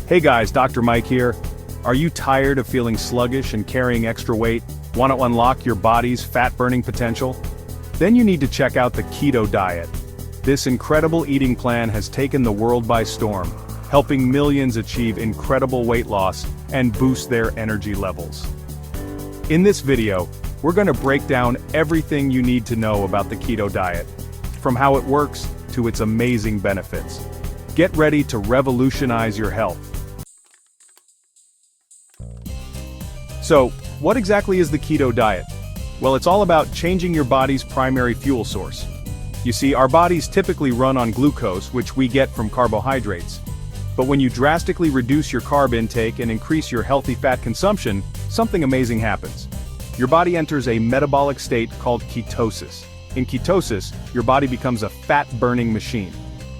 Hey guys, Dr. Mike here. Are you tired of feeling sluggish and carrying extra weight? Want to unlock your body's fat-burning potential? Then you need to check out the Keto diet. This incredible eating plan has taken the world by storm, helping millions achieve incredible weight loss and boost their energy levels. In this video, we're going to break down everything you need to know about the Keto diet, from how it works to its amazing benefits. Get ready to revolutionize your health. So, what exactly is the Keto diet? Well, it's all about changing your body's primary fuel source. You see, our bodies typically run on glucose, which we get from carbohydrates. But when you drastically reduce your carb intake and increase your healthy fat consumption, something amazing happens. Your body enters a metabolic state called ketosis. In ketosis, your body becomes a fat-burning machine.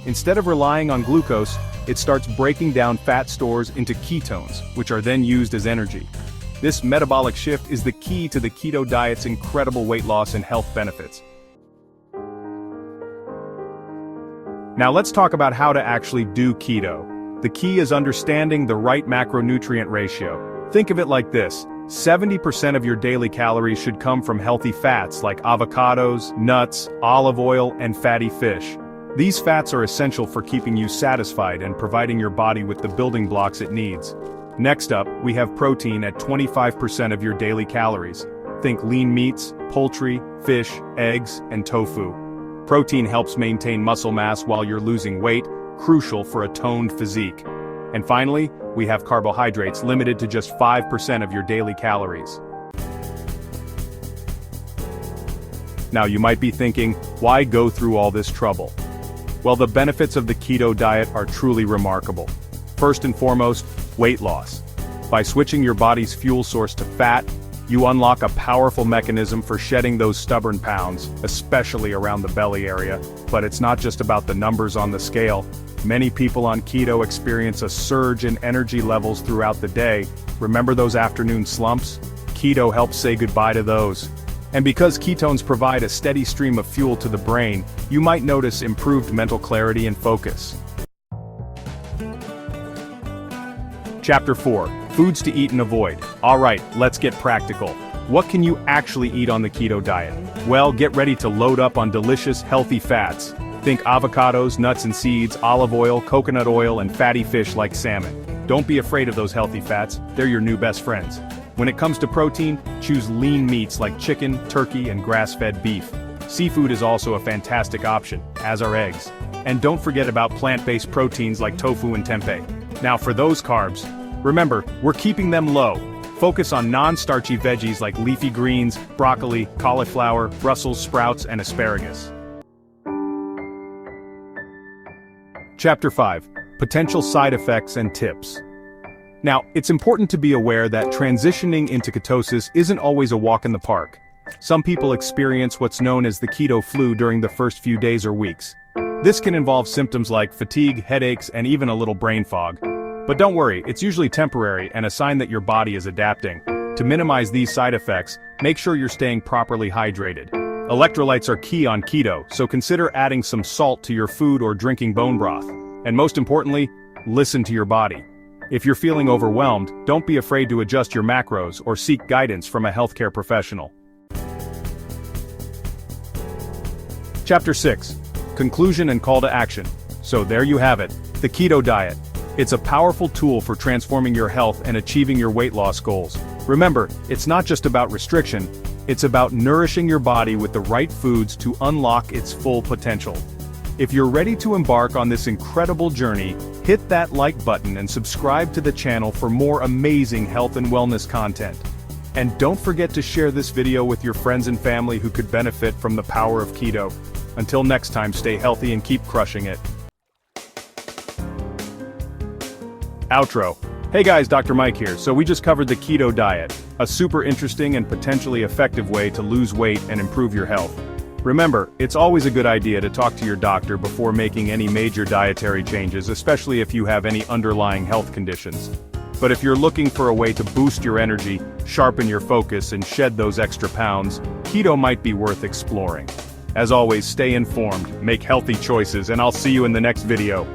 Instead of relying on glucose, it starts breaking down fat stores into ketones, which are then used as energy. This metabolic shift is the key to the keto diet's incredible weight loss and health benefits. Now let's talk about how to actually do keto. The key is understanding the right macronutrient ratio. Think of it like this: 70% of your daily calories should come from healthy fats like avocados, nuts, olive oil, and fatty fish. These fats are essential for keeping you satisfied and providing your body with the building blocks it needs. Next up, we have protein at 25% of your daily calories. Think lean meats, poultry, fish, eggs, and tofu. Protein helps maintain muscle mass while you're losing weight, crucial for a toned physique. And finally, we have carbohydrates limited to just 5% of your daily calories. Now you might be thinking, why go through all this trouble? Well, the benefits of the keto diet are truly remarkable. First and foremost, weight loss. By switching your body's fuel source to fat, you unlock a powerful mechanism for shedding those stubborn pounds, especially around the belly area. But it's not just about the numbers on the scale. Many people on keto experience a surge in energy levels throughout the day. Remember those afternoon slumps? Keto helps say goodbye to those. And because ketones provide a steady stream of fuel to the brain, you might notice improved mental clarity and focus. Chapter 4. Foods to eat and avoid. Alright, let's get practical. What can you actually eat on the keto diet? Well, get ready to load up on delicious, healthy fats. Think avocados, nuts and seeds, olive oil, coconut oil, and fatty fish like salmon. Don't be afraid of those healthy fats, they're your new best friends. When it comes to protein, choose lean meats like chicken, turkey, and grass-fed beef. Seafood is also a fantastic option, as are eggs. And don't forget about plant-based proteins like tofu and tempeh. Now for those carbs, remember, we're keeping them low. Focus on non-starchy veggies like leafy greens, broccoli, cauliflower, Brussels sprouts, and asparagus. Chapter 5. Potential side effects and tips. Now, it's important to be aware that transitioning into ketosis isn't always a walk in the park. Some people experience what's known as the keto flu during the first few days or weeks. This can involve symptoms like fatigue, headaches, and even a little brain fog. But don't worry, it's usually temporary and a sign that your body is adapting. To minimize these side effects, make sure you're staying properly hydrated. Electrolytes are key on keto, so consider adding some salt to your food or drinking bone broth. And most importantly, listen to your body. If you're feeling overwhelmed, don't be afraid to adjust your macros or seek guidance from a healthcare professional. Chapter 6. Conclusion and call to action. So there you have it, the keto diet. It's a powerful tool for transforming your health and achieving your weight loss goals. Remember, it's not just about restriction, it's about nourishing your body with the right foods to unlock its full potential. If you're ready to embark on this incredible journey, hit that like button and subscribe to the channel for more amazing health and wellness content. And don't forget to share this video with your friends and family who could benefit from the power of keto. Until next time, stay healthy and keep crushing it. Outro. Hey guys, Dr. Mike here. So we just covered the keto diet, a super interesting and potentially effective way to lose weight and improve your health. Remember, it's always a good idea to talk to your doctor before making any major dietary changes, especially if you have any underlying health conditions. But if you're looking for a way to boost your energy, sharpen your focus, and shed those extra pounds, keto might be worth exploring. As always, stay informed, make healthy choices, and I'll see you in the next video.